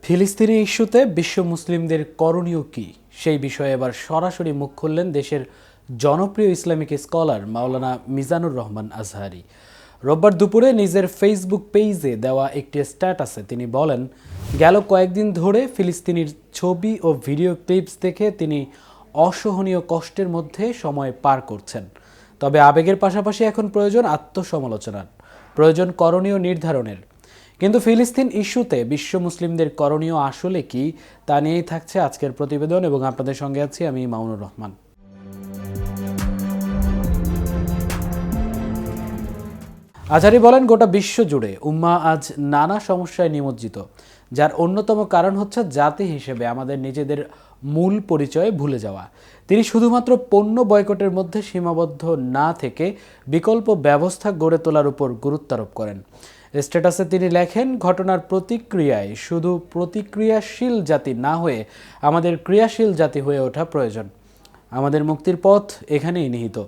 ফিলিস্তিনি ইস্যুতে বিশ্ব মুসলিমদের করণীয় কী সেই বিষয়ে এবার সরাসরি মুখ খুললেন দেশের জনপ্রিয় ইসলামিক স্কলার মাওলানা মিজানুর রহমান আজহারি। রোববার দুপুরে নিজের ফেসবুক পেজে দেওয়া একটি স্ট্যাটাসে তিনি বলেন, গেল কয়েকদিন ধরে ফিলিস্তিনির ছবি ও ভিডিও ক্লিপস দেখে তিনি অসহনীয় কষ্টের মধ্যে সময় পার করছেন। তবে আবেগের পাশাপাশি এখন প্রয়োজন আত্মসমালোচনার, প্রয়োজন করণীয় নির্ধারণের। কিন্তু ফিলিস্তিন ইস্যুতে বিশ্ব মুসলিমদের করণীয় আসলে কি, তা নিয়েই থাকছে আজকের প্রতিবেদন এবং আপনাদের সঙ্গে আছি আমি মামুনুর রহমান। আজহারি বলেন, গোটা বিশ্ব জুড়ে উম্মাহ আজ নানা সমস্যায় নিমজ্জিত, যার অন্যতম কারণ হচ্ছে জাতি হিসেবে আমাদের নিজেদের মূল পরিচয় ভুলে যাওয়া। তিনি শুধুমাত্র পণ্য বয়কটের মধ্যে সীমাবদ্ধ না থেকে বিকল্প ব্যবস্থা গড়ে তোলার উপর গুরুত্ব আরোপ করেন। স্ট্যাটাসে তিনি লেখেন, ঘটনার প্রতিক্রিয়ায় শুধু প্রতিক্রিয়াশীল জাতি না হয়ে আমাদের ক্রিয়াশীল জাতি হয়ে ওঠা প্রয়োজন। আমাদের মুক্তির পথ এখানেই নিহিত।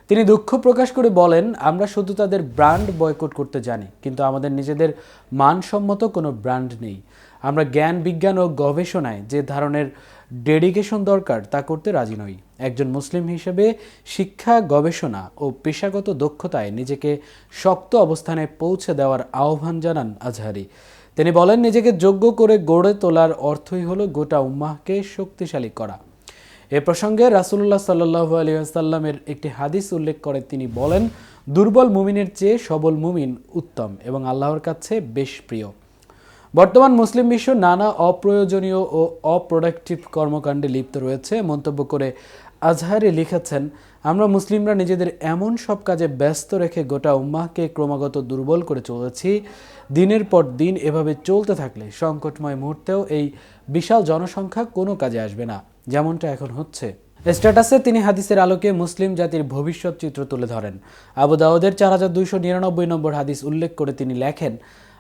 তিনি দুঃখ প্রকাশ করে বলেন, আমরা শুধু তাদের ব্র্যান্ড বয়কট করতে জানি, কিন্তু আমাদের নিজেদের মানসম্মত কোনো ব্র্যান্ড নেই। আমরা জ্ঞান বিজ্ঞান ও গবেষণায় যে ধরনের ডেডিকেশন দরকার তা করতে রাজি নই। একজন মুসলিম হিসেবে শিক্ষা, গবেষণা ও পেশাগত দক্ষতায় নিজেকে শক্ত অবস্থানে পৌঁছে দেওয়ার আহ্বান জানান আজহারি। তিনি বলেন, নিজেকে যোগ্য করে গড়ে তোলার অর্থই হলো গোটা উম্মাহকে শক্তিশালী করা। এ প্রসঙ্গে রাসূলুল্লাহ সাল্লাল্লাহু আলাইহি ওয়াসাল্লামের একটি হাদিস উল্লেখ করে তিনি বলেন, দুর্বল মুমিনের চেয়ে সবল মুমিন উত্তম এবং আল্লাহর কাছে বেশ প্রিয়। বর্তমান মুসলিম বিশ্ব নানা অপ্রয়োজনীয় ও অপ্রোডাক্টিভ কর্মকাণ্ডে লিপ্ত রয়েছে মন্তব্য করে আজহারি লিখেছেন, আমরা মুসলিমরা নিজেদের এমন সব কাজে ব্যস্ত রেখে গোটা উম্মাহকে ক্রমাগত দুর্বল করে চলেছি। দিনের পর দিন এভাবে চলতে থাকলে সংকটময় মুহূর্তেও এই বিশাল জনসংখ্যা কোনো কাজে আসবে না, যেমনটা এখন হচ্ছে। স্ট্যাটাসে তিনি হাদিসের আলোকে মুসলিম জাতির ভবিষ্যৎ চিত্র তুলে ধরেন। আবু দাউদের 4299 নম্বর হাদিস উল্লেখ করে তিনি লেখেন,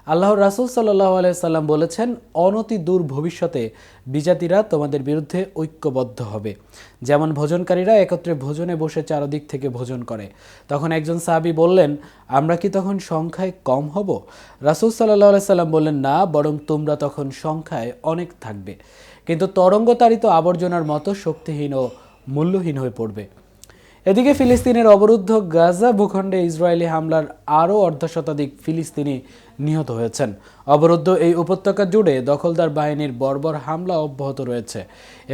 আল্লাহর রাসূল সাল্লাল্লাহু আলাইহি সাল্লাম বলেছেন, অনতি দূর ভবিষ্যতে বিজাতিরা তোমাদের বিরুদ্ধে ঐক্যবদ্ধ হবে, যেমন ভোজনকারীরা একত্রে ভোজনে বসে চারদিক থেকে ভোজন করে। তখন একজন সাহাবী বললেন, আমরা কি তখন সংখ্যায় কম হব? রাসূল সাল্লাল্লাহু আলাইহি সাল্লাম বললেন, না, বরং তোমরা তখন সংখ্যায় অনেক থাকবে, কিন্তু তরঙ্গতাড়িত আবর্জনার মতো শক্তিহীন ও মূল্যহীন হয়ে পড়বে। এদিকে ফিলিস্তিনের অবরুদ্ধ গাজা ভূখণ্ডে ইসরায়েলি হামলার আরও অর্ধশতাধিক ফিলিস্তিনি নিহত হয়েছেন। অবরুদ্ধ এই উপত্যকা জুড়ে দখলদার বাহিনীর বর্বর হামলা অব্যাহত রয়েছে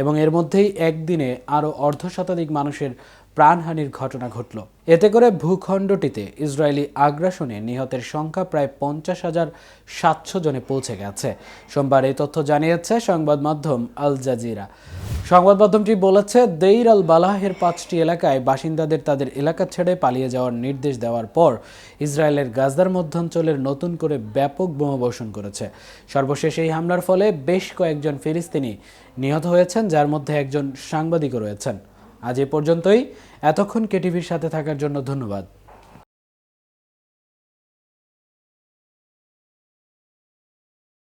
এবং এর মধ্যেই একদিনে আরও অর্ধশতাধিক মানুষের প্রাণহানির ঘটনা ঘটল। এতে করে ভূখণ্ডটিতে ইসরায়েলি আগ্রাসনে নিহতের সংখ্যা প্রায় 50,700 জনে পৌঁছে গেছে। সোমবার এই তথ্য জানিয়েছে সংবাদ মাধ্যম আল জাজিরা। সংবাদ মাধ্যমটি বলেছে, দেইর আল বালাহের 5টি এলাকায় বাসিন্দাদের তাদের এলাকা ছেড়ে পালিয়ে যাওয়ার নির্দেশ দেওয়ার পর ইসরায়েলের গাজার মধ্যাঞ্চলের নতুন করে ব্যাপক বোমাবর্ষণ করেছে। সর্বশেষ এই হামলার ফলে বেশ কয়েকজন ফিলিস্তিনি নিহত হয়েছেন, যার মধ্যে একজন সাংবাদিকও রয়েছেন। আজ এ পর্যন্তই। এতক্ষণ কেটিভির সাথে থাকার জন্য ধন্যবাদ।